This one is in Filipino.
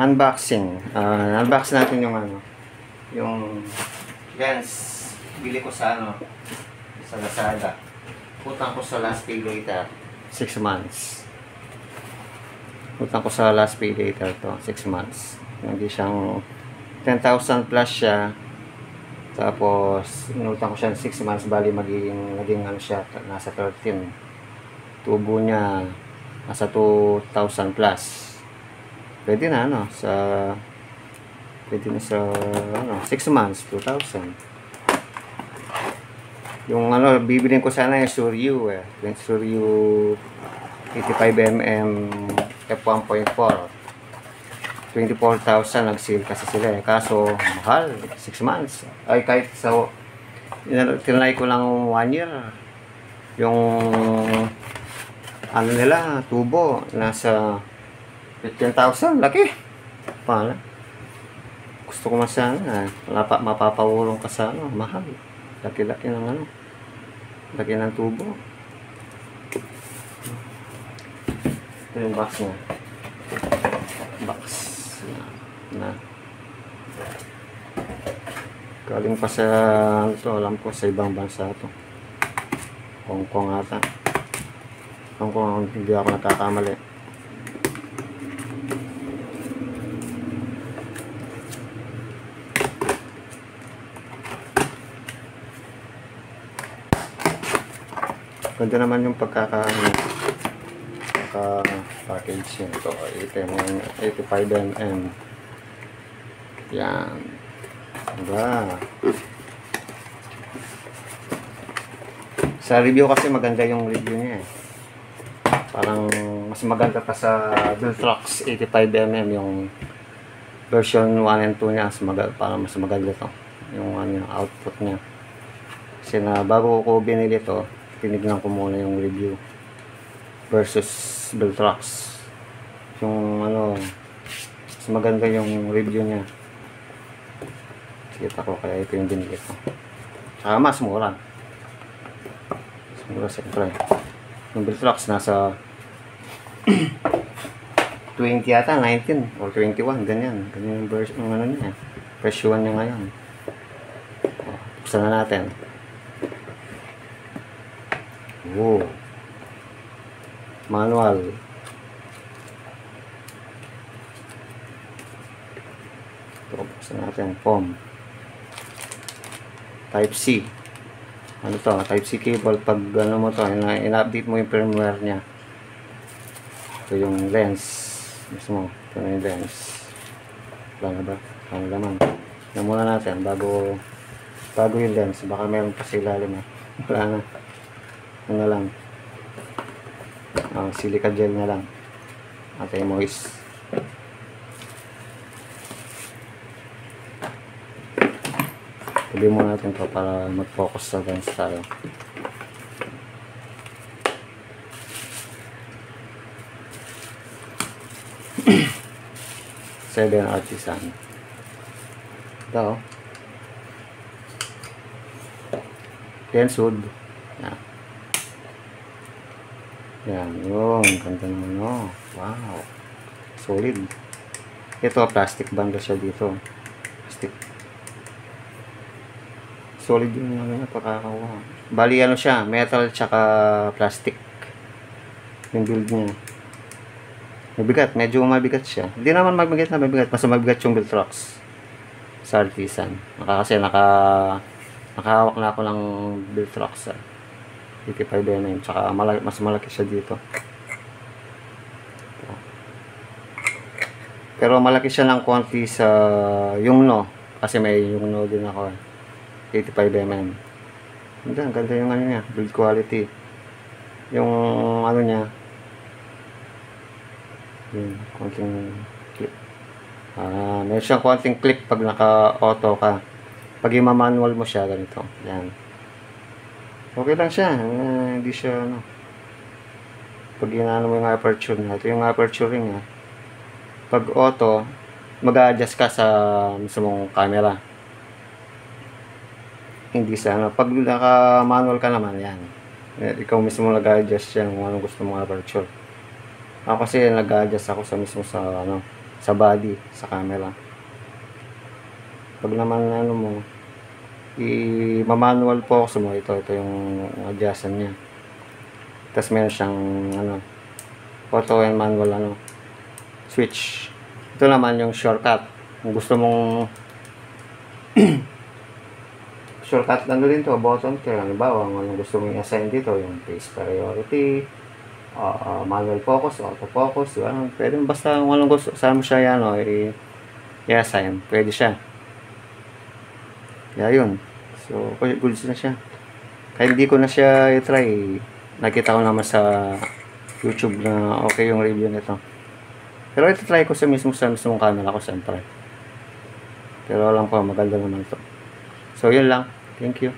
Unboxing. Unbox natin yung ano, yung lens. Bili ko sa ano, sa Lazada. Utang ko sa last pay later, 6 months. Utang ko sa last pay later to, 6 months. Hindi siyang 10,000 plus siya. Tapos, inutang ko siya 6 months, bali maging ano siya, nasa 13. Tubo niya, nasa 2,000 plus. Pwede na, ano, pwede na sa, ano, 6 months, 2,000. Yung, ano, bibilin ko sana yung Suryu, yung Suryu 85mm f1.4. 24,000 nag-sale kasi sila, kaso, mahal, 6 months. Ay, kahit sa, tinry ko lang 1 year. Yung, ano nila, tubo, nasa 15,000, laki. Pala. Gusto ko masana, mapapawulong ka sa ano, mahal. Laki-laki ng ano. Laki ng tubo. Ito yung box niya. Box. Na. Galing pa sa, ito, alam ko, sa ibang bansa ito. Hong Kong ata. Hong Kong, hindi ako nagkakamali. Ganda naman yung package niya. Ito, 85mm. Yan. Diba? Sa review kasi maganda yung review niya. Parang mas maganda pa sa Viltrox 85mm yung version 1 and 2 niya. Parang mas maganda to. Yung ano, output niya. Kasi na bago ko binili to, tinignan ko muna yung review versus Viltrox. Yung ano, mas maganda yung review niya. Kita ko, kaya ito yung binili ko. Saka mas mura. Mas mura siyempre. Yung Viltrox nasa 20 yata, 19 or 21, ganyan. Ganyan yung version, yung ano niya. Presyo niya ngayon. Buksan na natin. Oh. Manual. Ito, buksan natin. POM. Type C. Ano to? Type C cable. Pag ano mo to, in-update mo yung firmware niya. Ito yung lens. Mismo. Ito na yung lens. Wala na ba? Wala naman. Yan muna natin bago yung lens. Baka meron pa sa ilalim. Wala na. Ano lang, silica gel na lang at ay moist. Tabi muna natin to para mag-focus sa lens tayo. Seven Artisan. Ito lens hood. Yan, yung ganda naman, oh. Wow, solid. Ito, plastic banda siya dito. Plastic. Solid yung ano, pagkakawa. Bali, ano siya, metal tsaka plastic. Yung build niya. Mabigat, medyo mabigat siya. Hindi naman mabigat na mabigat, mas mabigat yung Viltrox sa Artisan. Kasi nakahawak na ako ng Viltrox 85mm, tsaka mas malaki siya dito. Pero malaki siya ng konti sa yung no, kasi may yung no din ako, 85mm. Ang ganda yung ano niya, build quality. Yung ano niya, yung konting clip. May siyang konting clip pag naka-auto ka. Pag i-manual mo siya, ganito. Yan. Okay lang siya, hindi siya ano. Pag inaano mo yung aperture niya, ito yung aperture niya. Pag auto, mag-a-adjust ka sa mismong camera. Hindi sa ano, pag naka-manual ka naman, yan. Ikaw mismo nag-a-adjust yan kung anong gusto mong aperture. Ako kasi nag-a-adjust ako sa mismo sa ano, sa body, sa camera. Pag naman ano mo, i-manual focus mo, ito yung adjustment niya. Tapos meron siyang ano, auto and manual ano, switch. Ito naman yung shortcut. Kung gusto mong shortcut lang din to, button key. Halimbawa, kung gusto mong i-assign dito, yung face priority, manual focus, auto focus, ano, pwede basta kung anong gusto, saan mo siya yan, i-assign, pwede siya. Kaya yun. So, goods na siya. Kaya hindi ko na siya i-try. Nakita ko naman sa YouTube na okay yung review nito. Pero ito try ko sa mismong camera ko, siyempre. Pero alam ko, maganda naman ito. So, yun lang. Thank you.